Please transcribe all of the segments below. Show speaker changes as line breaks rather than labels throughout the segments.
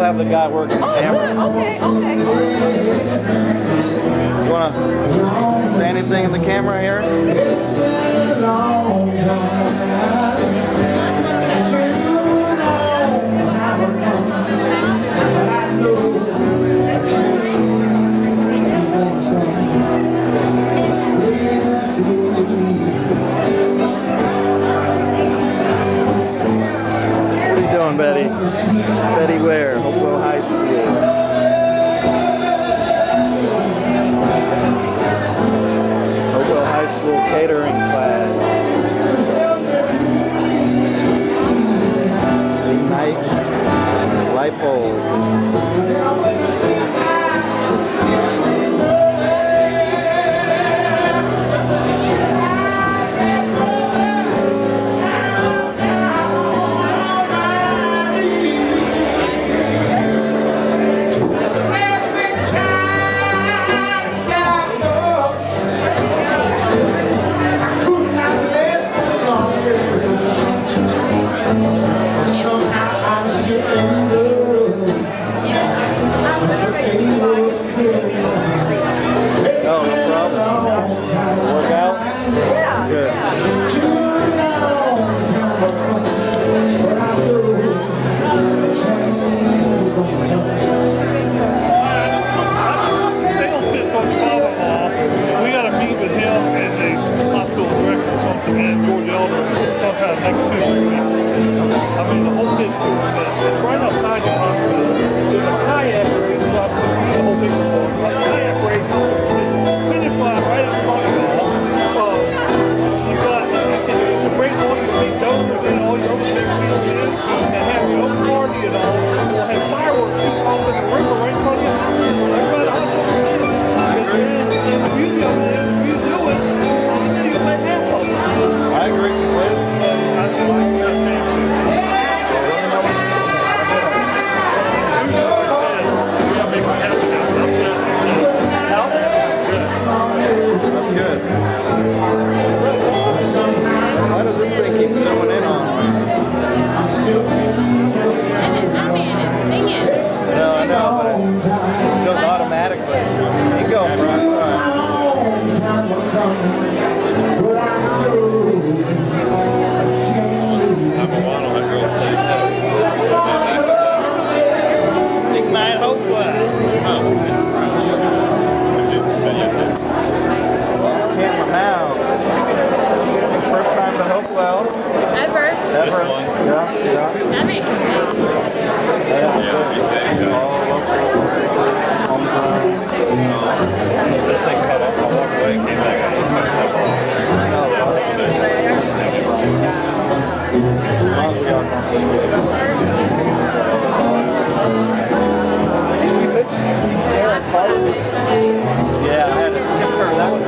have the guy working the camera.
Okay.
You want to say anything in the camera here? What are you doing, Betty? Betty where? Hopewell High School. Hopewell High School catering class. Ignite light bulbs. Ignite Hopewell. Camera now. First time to Hopewell.
Ever.
This one. Yeah.
That makes sense.
This thing cut off. I walked away and came back. Yeah, I had to skip her. That was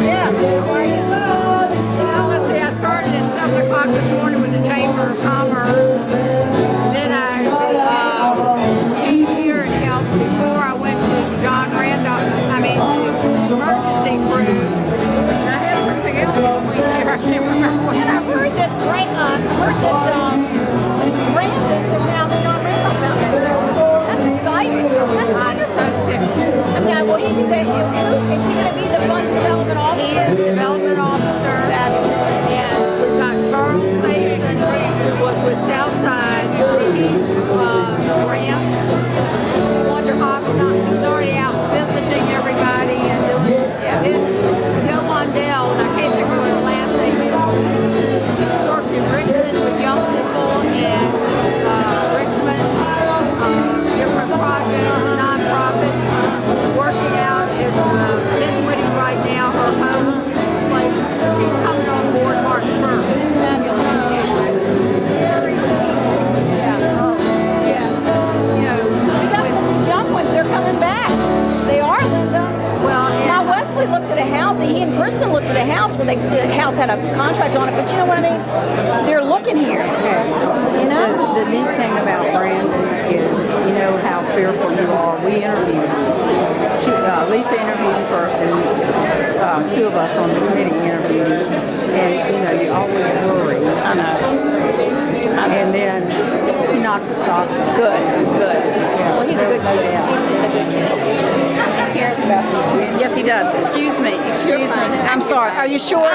Yeah, how are you? Well, let's see, I started at 7 o'clock this morning with the Chamber of Commerce. Then I came here and helped before I went to John Randolph, the emergency crew. And I had something else for you there, I can't remember what.
And I heard that Brandon is now the John Randolph Foundation. That's exciting. That's wonderful. Now, will he be is he going to be the funds development
He
officer?
is the development officer. And we've got Charles Mason, who was with Southside. He's grants. He's already out visiting everybody and doing Bill Lundell, and I can't remember what the last name is. He worked in Richmond with young people and Richmond, different projects and nonprofits, working out in Dinwiddie right now, her home place. She's coming on board March 1st.
They're coming back. They are, Linda.
Well,
now Wesley looked at a house. He and Kristen looked at a house when the house had a contract on it. But you know what I mean? They're looking here. You know.
The neat thing about Brandon is, you know how fearful you are. We interviewed him. Lisa interviewed him first, and two of us on the committee interviewed him. And you always worry.
I know.
And then he knocked the socks off.
Good. Well, he's a good kid. He's just a good kid.
He cares about his kids.
Yes, he does. Excuse me. I'm sorry. Are you sure?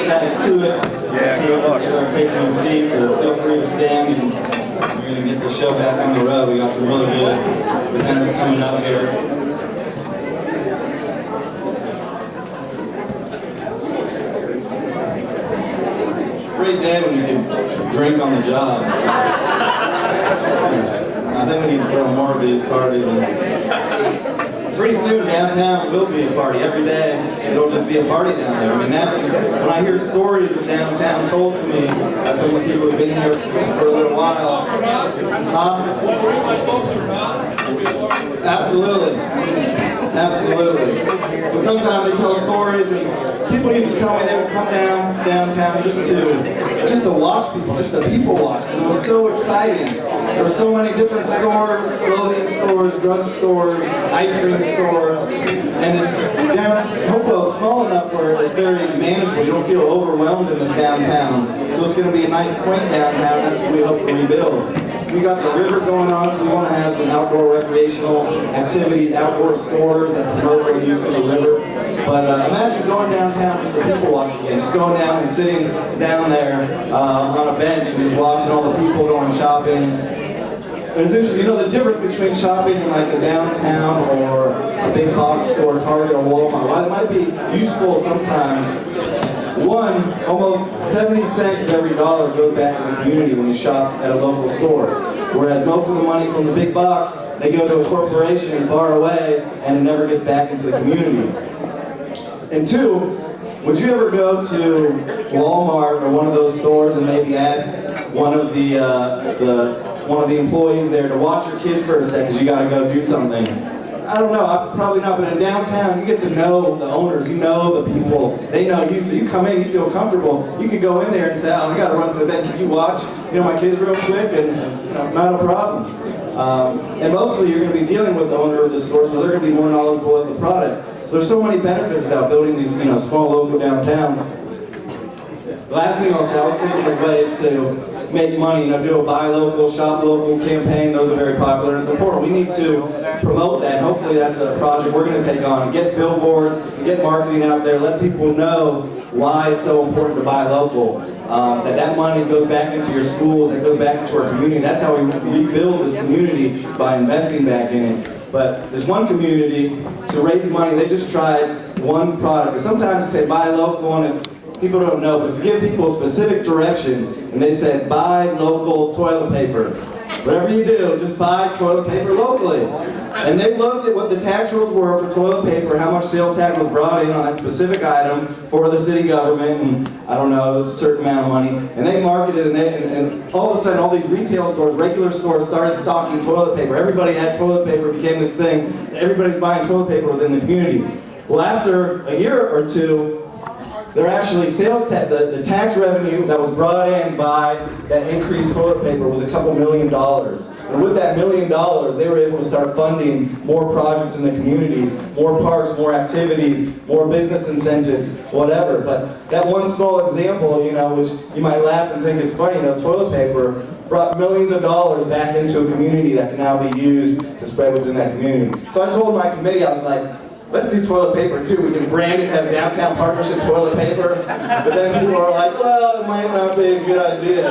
Back to it.
Yeah, good luck.
Taking your seats, or feel free to stand, and we're going to get the show back on the road. We got some really good presenters coming up here. Great day when you can drink on the job. I think we need to throw more of these parties. Pretty soon downtown will be a party. Every day it'll just be a party down there. I mean, that's when I hear stories of downtown told to me by some of the people who've been here for a little while. Absolutely. Absolutely. But sometimes they tell stories, and people used to tell me they would come downtown just to watch people, just to people watch, because it was so exciting. There were so many different stores, clothing stores, drug stores, ice cream stores, and it's down Hopewell small enough where it's very manageable. You don't feel overwhelmed in this downtown. So it's going to be a nice, quaint downtown. That's what we hope to rebuild. We got the river going on, so we want to have some outdoor recreational activities, outdoor stores that promote the use of the river. But imagine going downtown just to people watch again, just going down and sitting down there on a bench and just watching all the people going shopping. And it's interesting, you know, the difference between shopping in like the downtown or a big box store, Target or Walmart. While it might be useful sometimes, almost 70 cents of every dollar goes back to the community when you shop at a local store. Whereas most of the money from the big box, they go to a corporation far away and it never gets back into the community. And two, would you ever go to Walmart or one of those stores and maybe ask one of the employees there to watch your kids for a second because you got to go do something? I don't know, probably not, but in downtown, you get to know the owners, you know the people, they know you, so you come in, you feel comfortable. You could go in there and say, oh, I got to run to the bed, can you watch, my kids real quick, and not a problem. And mostly you're going to be dealing with the owner of the store, so they're going to be more knowledgeable of the product. So there's so many benefits about building these, small local downtowns. The last thing I'll say, I was thinking of ways to make money, do a buy local, shop local campaign. Those are very popular and it's important. We need to promote that. Hopefully that's a project we're going to take on. Get billboards, get marketing out there, let people know why it's so important to buy local. That money goes back into your schools, it goes back into our community. That's how we rebuild this community, by investing back in it. But there's one community to raise money. They just tried one product. And sometimes you say buy local and people don't know, but if you give people a specific direction and they said buy local toilet paper, whatever you do, just buy toilet paper locally. And they looked at what the tax rules were for toilet paper, how much sales tax was brought in on that specific item for the city government, and I don't know, it was a certain amount of money. And they marketed, and all of a sudden all these retail stores, regular stores, started stocking toilet paper. Everybody had toilet paper, became this thing. Everybody's buying toilet paper within the community. Well, after a year or two, they're actually the tax revenue that was brought in by that increased toilet paper was a couple $1 million. And with that $1 million, they were able to start funding more projects in the communities, more parks, more activities, more business incentives, whatever. But that one small example, which you might laugh and think it's funny, toilet paper brought millions of dollars back into a community that can now be used to spread within that community. So I told my committee, I was like, let's do toilet paper too. We can brand it, have downtown partnership toilet paper. But then people are like, well, it might not be a good idea.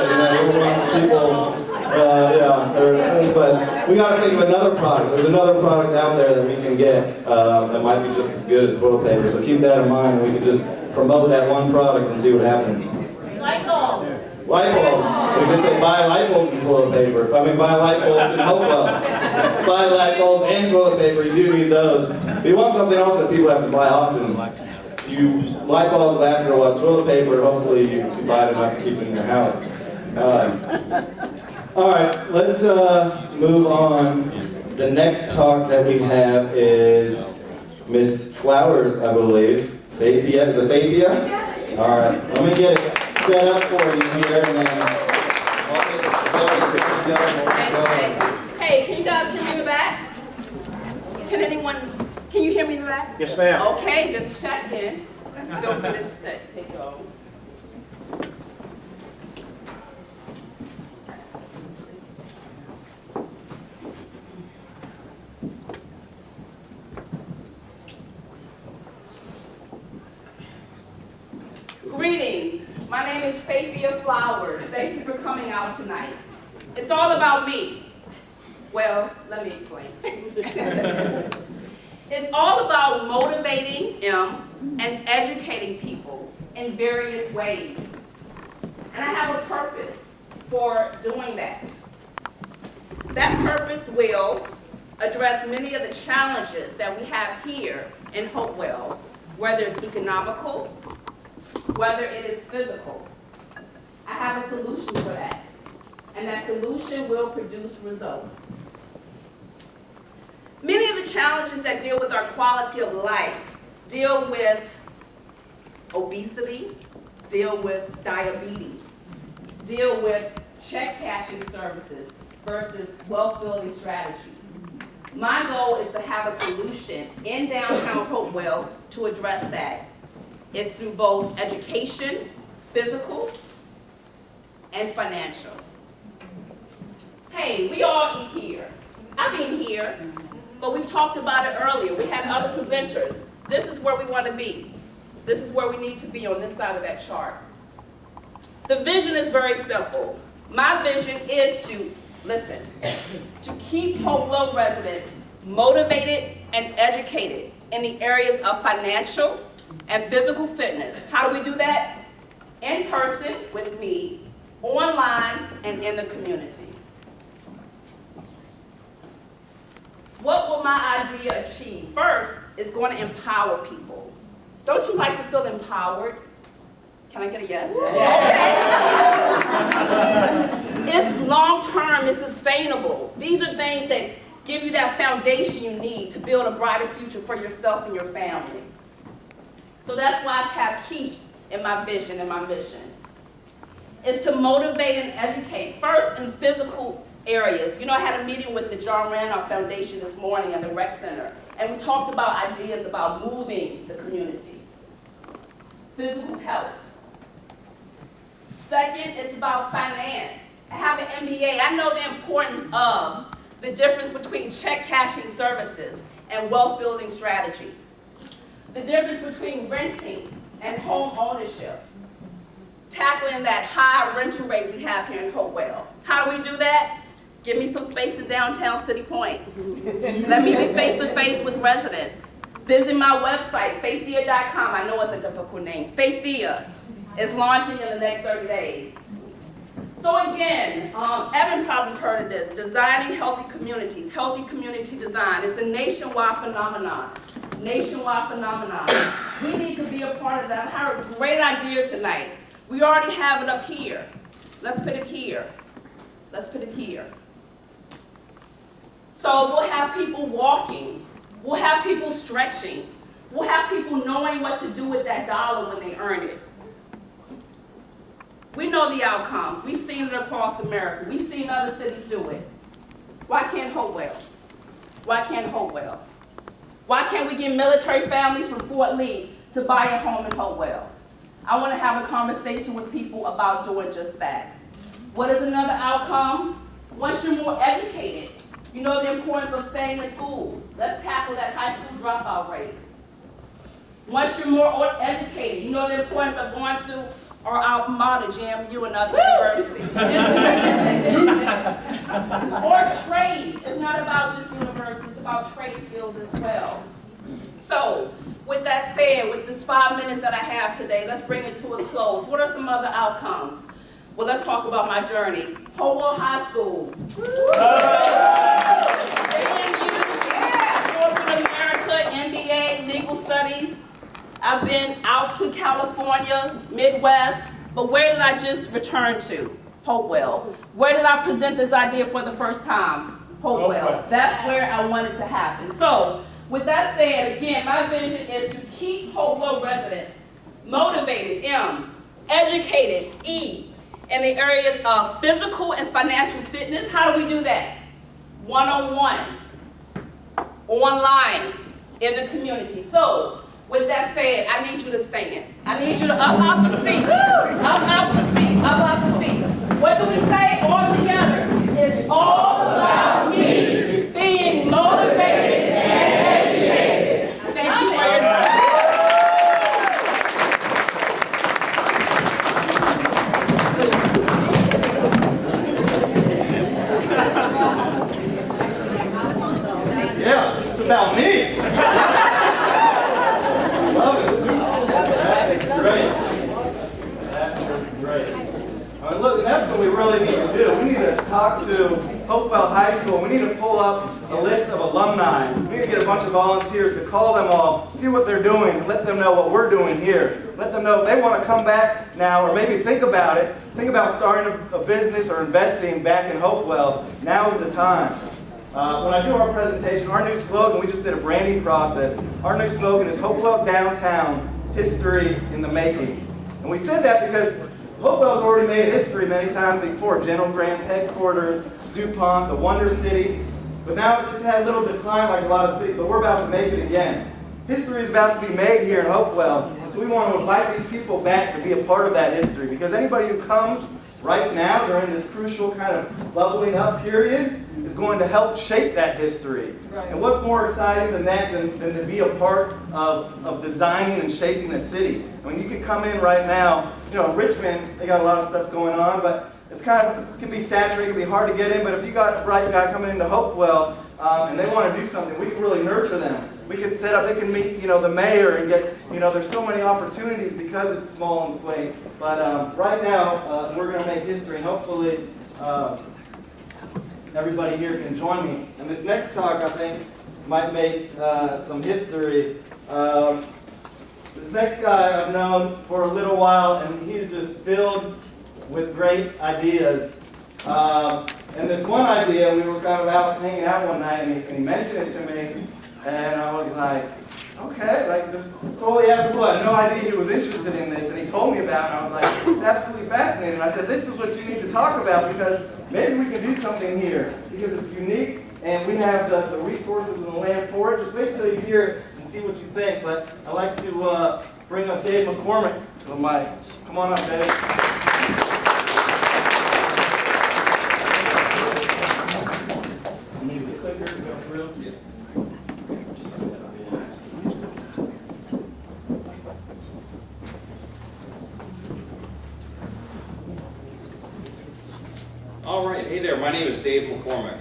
But we got to think of another product. There's another product out there that we can get that might be just as good as toilet paper. So keep that in mind. We can just promote that one product and see what happens.
Light bulbs.
Light bulbs. We could say buy light bulbs and toilet paper. Buy light bulbs and Hopewell. Buy light bulbs and toilet paper. You do need those. If you want something else that people have to buy often, light bulbs last a while. Toilet paper, hopefully you buy it enough to keep in your house. All right, let's move on. The next talk that we have is Miss Flowers, I believe. Faithea, is it Faithea? All right, let me get it set up for you here, and then
Hey, can you guys hear me in the back? Can you hear me in the back?
Yes, ma'am.
Okay, just checking. Feel free to take over. Greetings. My name is Faithea Flowers. Thank you for coming out tonight. It's all about me. Well, let me explain. It's all about motivating and educating people in various ways. And I have a purpose for doing that. That purpose will address many of the challenges that we have here in Hopewell, whether it's economical, whether it is physical. I have a solution for that, and that solution will produce results. Many of the challenges that deal with our quality of life deal with obesity, deal with diabetes, deal with check cashing services versus wealth building strategies. My goal is to have a solution in downtown Hopewell to address that. It's through both education, physical, and financial. Hey, we all eat here. I've been here, but we've talked about it earlier. We had other presenters. This is where we want to be. This is where we need to be on this side of that chart. The vision is very simple. My vision is to, listen, to keep Hopewell residents motivated and educated in the areas of financial and physical fitness. How do we do that? In person with me, online, and in the community. What will my idea achieve? First, it's going to empower people. Don't you like to feel empowered? Can I get a yes? Okay. It's long-term, it's sustainable. These are things that give you that foundation you need to build a brighter future for yourself and your family. So that's why I have keep in my vision and my mission. It's to motivate and educate, first in physical areas. I had a meeting with the John Randolph Foundation this morning at the rec center, and we talked about ideas about moving the community. Physical health. Second, it's about finance. I have an MBA. I know the importance of the difference between check cashing services and wealth building strategies. The difference between renting and home ownership. Tackling that high rental rate we have here in Hopewell. How do we do that? Give me some space in downtown City Point. Let me be face to face with residents. Visit my website, faithea.com. I know it's a difficult name. Faithea is launching in the next 30 days. So again, Evan probably heard of this, designing healthy communities, healthy community design. It's a nationwide phenomenon. Nationwide phenomenon. We need to be a part of that. I heard great ideas tonight. We already have it up here. Let's put it here. Let's put it here. So we'll have people walking. We'll have people stretching. We'll have people knowing what to do with that dollar when they earn it. We know the outcomes. We've seen it across America. We've seen other cities do it. Why can't Hopewell? Why can't Hopewell? Why can't we get military families from Fort Lee to buy a home in Hopewell? I want to have a conversation with people about doing just that. What is another outcome? Once you're more educated, you know the importance of staying in school. Let's tackle that high school dropout rate. Once you're more educated, you know the importance of going to our alma mater, JMU, and other universities. Or trade. It's not about just universities, it's about trade skills as well. So, with that said, with this 5 minutes that I have today, let's bring it to a close. What are some other outcomes? Well, let's talk about my journey. Hopewell High School. Corporate America, MBA, legal studies. I've been out to California, Midwest, but where did I just return to? Hopewell. Where did I present this idea for the first time? Hopewell. That's where I wanted to happen. So, with that said, again, my vision is to keep Hopewell residents motivated, M, educated, E, in the areas of physical and financial fitness. How do we do that? One-on-one, online, in the community. So, with that said, I need you to stand. I need you to up out the seat. Up out the seat. Up out the seat. What do we say all together? It's all about me being motivated and educated. Thank you for your time.
Yeah, it's about me. Love it. That's great. That's great. I mean, look, that's what we really need to do. We need to talk to Hopewell High School. We need to pull up a list of alumni. We need to get a bunch of volunteers to call them all, see what they're doing, and let them know what we're doing here. Let them know if they want to come back now, or maybe think about it. Think about starting a business or investing back in Hopewell. Now is the time. When I do our presentation, our new slogan, we just did a branding process. Our new slogan is Hopewell Downtown, History in the Making. And we said that because Hopewell's already made history many times before. General Grant's headquarters, DuPont, the Wonder City. But now it's had a little decline like a lot of cities, but we're about to make it again. History is about to be made here in Hopewell. So we want to invite these people back to be a part of that history. Because anybody who comes right now during this crucial kind of bubbling up period is going to help shape that history. Right. And what's more exciting than that than to be a part of designing and shaping a city? I mean, you can come in right now, you know, Richmond, they got a lot of stuff going on, but it's kind of, it can be saturated, it can be hard to get in, but if you got a bright guy coming into Hopewell and they want to do something, we can really nurture them. We can set up, they can meet, you know, the mayor and get, you know, there's so many opportunities because it's small and quaint. But right now, we're going to make history, and hopefully everybody here can join me. And this next talk, I think, might make some history. This next guy I've known for a little while, and he's just filled with great ideas. And this one idea, we were kind of out hanging out one night, and he mentioned it to me, and I was like, okay, like just totally out of the blue. I had no idea he was interested in this, and he told me about it, and I was like, it's absolutely fascinating. And I said, this is what you need to talk about, because maybe we can do something here, because it's unique, and we have the resources and the land for it. Just wait till you hear it and see what you think. But I'd like to bring up Dave McCormick to the mic. Come on up, Dave.
All right, hey there, my name is Dave McCormick.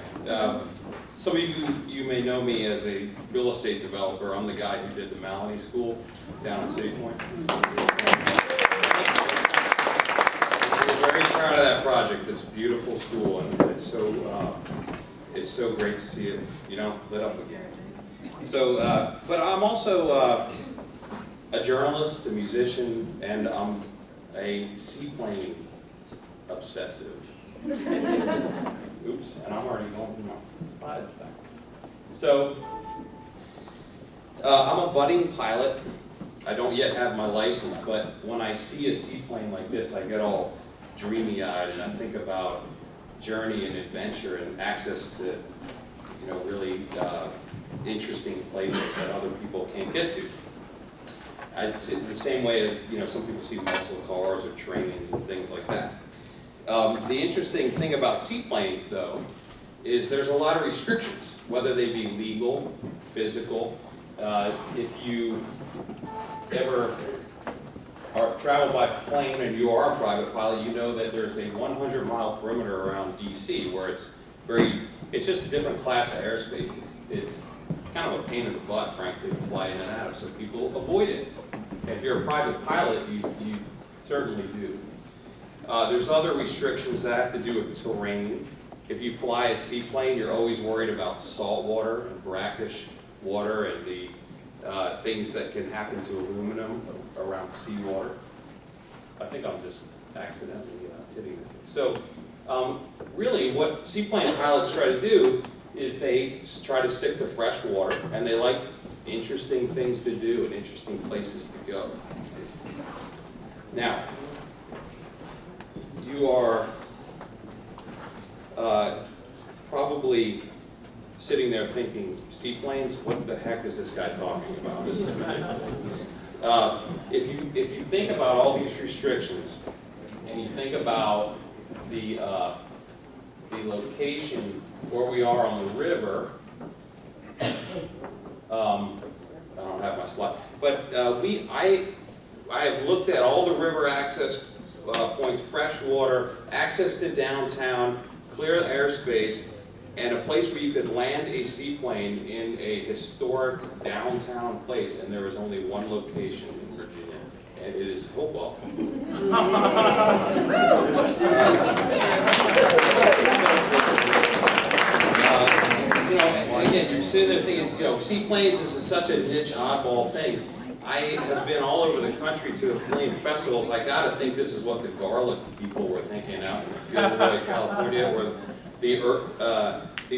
Some of you may know me as a real estate developer. I'm the guy who did the Maloney School down in City Point. We're very proud of that project. It's a beautiful school, and it's so great to see it, lit up again. So, but I'm also a journalist, a musician, and I'm a seaplane obsessive. Oops, and I'm already going through my slides back. So, I'm a budding pilot. I don't yet have my license, but when I see a seaplane like this, I get all dreamy-eyed, and I think about journey and adventure and access to, really interesting places that other people can't get to. I'd say the same way that, some people see muscle cars or trains and things like that. The interesting thing about seaplanes, though, is there's a lot of restrictions, whether they be legal, physical. If you ever travel by plane and you are a private pilot, you know that there's a 100-mile perimeter around DC where it's just a different class of airspace. It's kind of a pain in the butt, frankly, to fly in and out of, so people avoid it. If you're a private pilot, you certainly do. There's other restrictions that have to do with terrain. If you fly a seaplane, you're always worried about salt water and brackish water and the things that can happen to aluminum around seawater. I think I'm just accidentally hitting this thing. So really what seaplane pilots try to do is they try to stick to fresh water, and they like interesting things to do and interesting places to go. Now, you are probably sitting there thinking, seaplanes, what the heck is this guy talking about? This is ridiculous. If you think about all these restrictions, and you think about the location where we are on the river, I don't have my slide, but I have looked at all the river access points, fresh water, access to downtown, clear airspace, and a place where you could land a seaplane in a historic downtown place, and there is only one location in Virginia, and it is Hopewell. Again, you're sitting there thinking, seaplanes, this is such a niche, oddball thing. I have been all over the country to a million festivals. I gotta think this is what the garlic people were thinking out in Gilroy, California, or the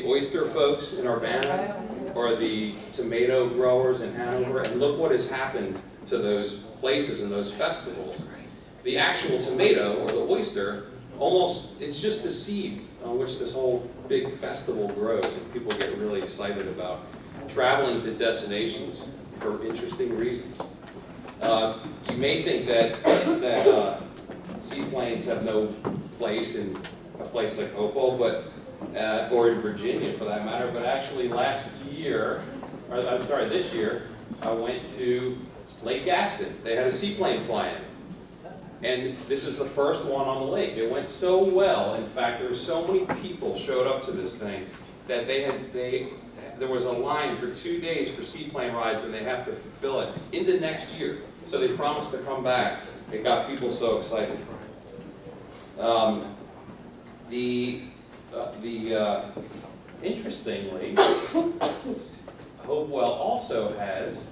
oyster folks in Urbana, or the tomato growers in Hanover, and look what has happened to those places and those festivals. The actual tomato, or the oyster, it's just the seed on which this whole big festival grows, and people get really excited about traveling to destinations for interesting reasons. You may think that seaplanes have no place in a place like Hopewell, or in Virginia for that matter, but actually this year, I went to Lake Gaston. They had a seaplane fly in. And this is the first one on the lake. It went so well. In fact, there were so many people showed up to this thing that there was a line for 2 days for seaplane rides, and they have to fulfill it into next year. So they promised to come back. It got people so excited. Interestingly, Hopewell also has,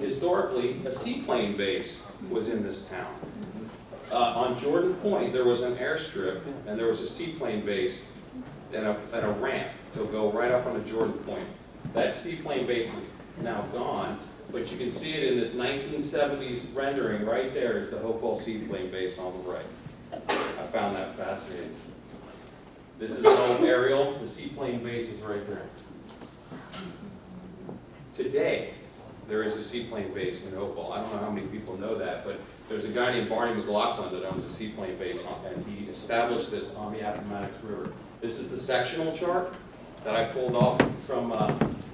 historically, a seaplane base was in this town. On Jordan Point, there was an airstrip, and there was a seaplane base and a ramp to go right up on the Jordan Point. That seaplane base is now gone, but you can see it in this 1970s rendering. Right there is the Hopewell seaplane base on the right. I found that fascinating. This is an old aerial. The seaplane base is right there. Today, there is a seaplane base in Hopewell. I don't know how many people know that, but there's a guy named Barney McLaughlin that owns a seaplane base, and he established this on the Appomattox River. This is the sectional chart that I pulled off from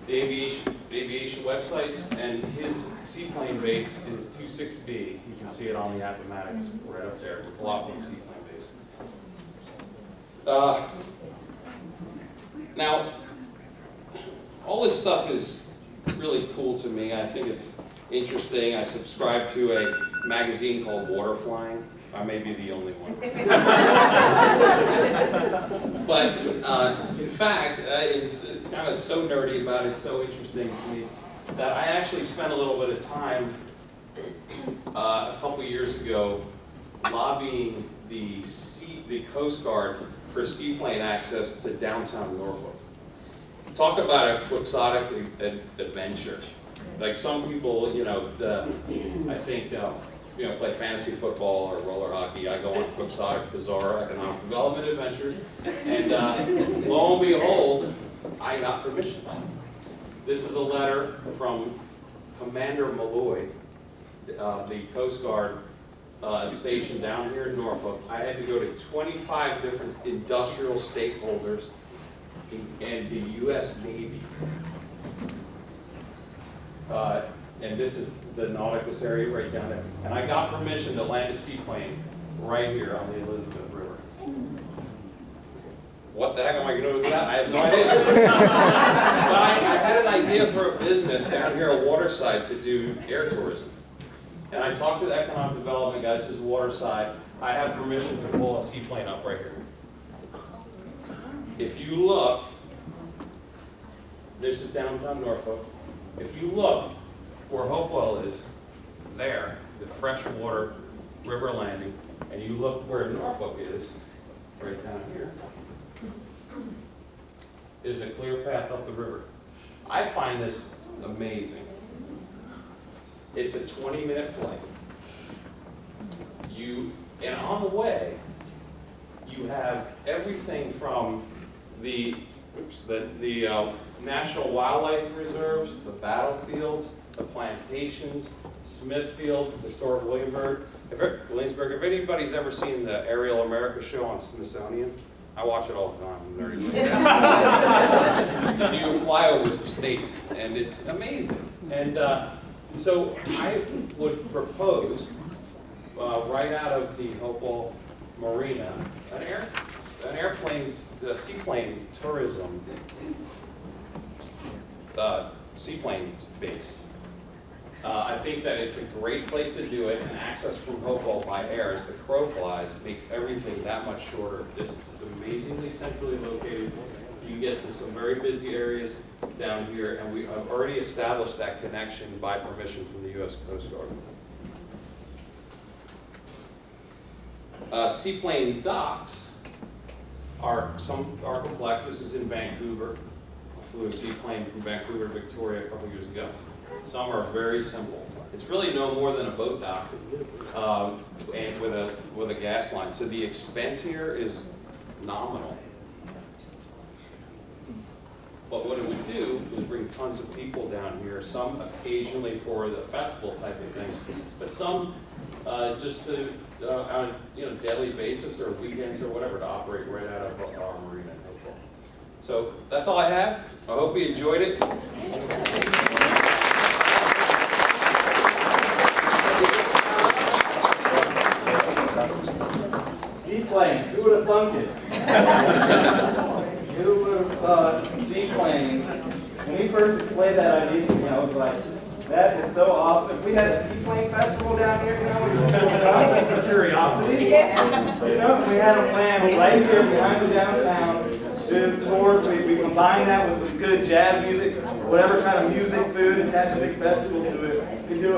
the aviation websites, and his seaplane base is 26B. You can see it on the Appomattox right up there, McLaughlin seaplane base. Now, all this stuff is really cool to me. I think it's interesting. I subscribe to a magazine called Water Flying. I may be the only one. But in fact, it's kind of so nerdy about it, so interesting to me, that I actually spent a little bit of time a couple years ago lobbying the Coast Guard for seaplane access to downtown Norfolk. Talk about a quixotic adventure. Like some people, I think, play fantasy football or roller hockey. I go on quixotic, bizarre economic development adventures, and lo and behold, I got permission. This is a letter from Commander Malloy, the Coast Guard station down here in Norfolk. I had to go to 25 different industrial stakeholders and the U.S. Navy. And this is the Nauticus area right down there. And I got permission to land a seaplane right here on the Elizabeth River. What the heck am I going to do with that? I have no idea. But I had an idea for a business down here at Waterside to do air tourism. And I talked to the economic development guys. This is Waterside. I have permission to pull a seaplane up right here. If you look, this is downtown Norfolk. If you look where Hopewell is, there, the freshwater river landing, and you look where Norfolk is, right down here, is a clear path up the river. I find this amazing. It's a 20-minute flight. And on the way, you have everything from the National Wildlife Reserves, the battlefields, the plantations, Smithfield, historic Williamsburg. If anybody's ever seen the Aerial America show on Smithsonian, I watch it all the time. I'm nerdy. You fly over some states, and it's amazing. And so I would propose, right out of the Hopewell Marina, seaplane tourism, seaplane base. I think that it's a great place to do it, and access from Hopewell by air, as the crow flies, makes everything that much shorter distance. It's amazingly centrally located. You can get to some very busy areas down here, and we have already established that connection by permission from the U.S. Coast Guard. Seaplane docks are complex. This is in Vancouver. I flew a seaplane from Vancouver to Victoria a couple years ago. Some are very simple. It's really no more than a boat dock, and with a gas line. So the expense here is nominal. But what it would do is bring tons of people down here. Some occasionally for the festival type of thing, but some just to on a daily basis or weekends or whatever, to operate right out of our marina. So that's all I have. I hope you enjoyed it.
Seaplane, who would have thunk it? Who would have thought seaplane? When we first played that idea, it was like, that is so awesome. If we had a seaplane festival down here, we could pull it up for curiosity. We had a plan right here behind the downtown, do tours. We combine that with some good jazz music, whatever kind of music, food, attach a big festival to it. We do it.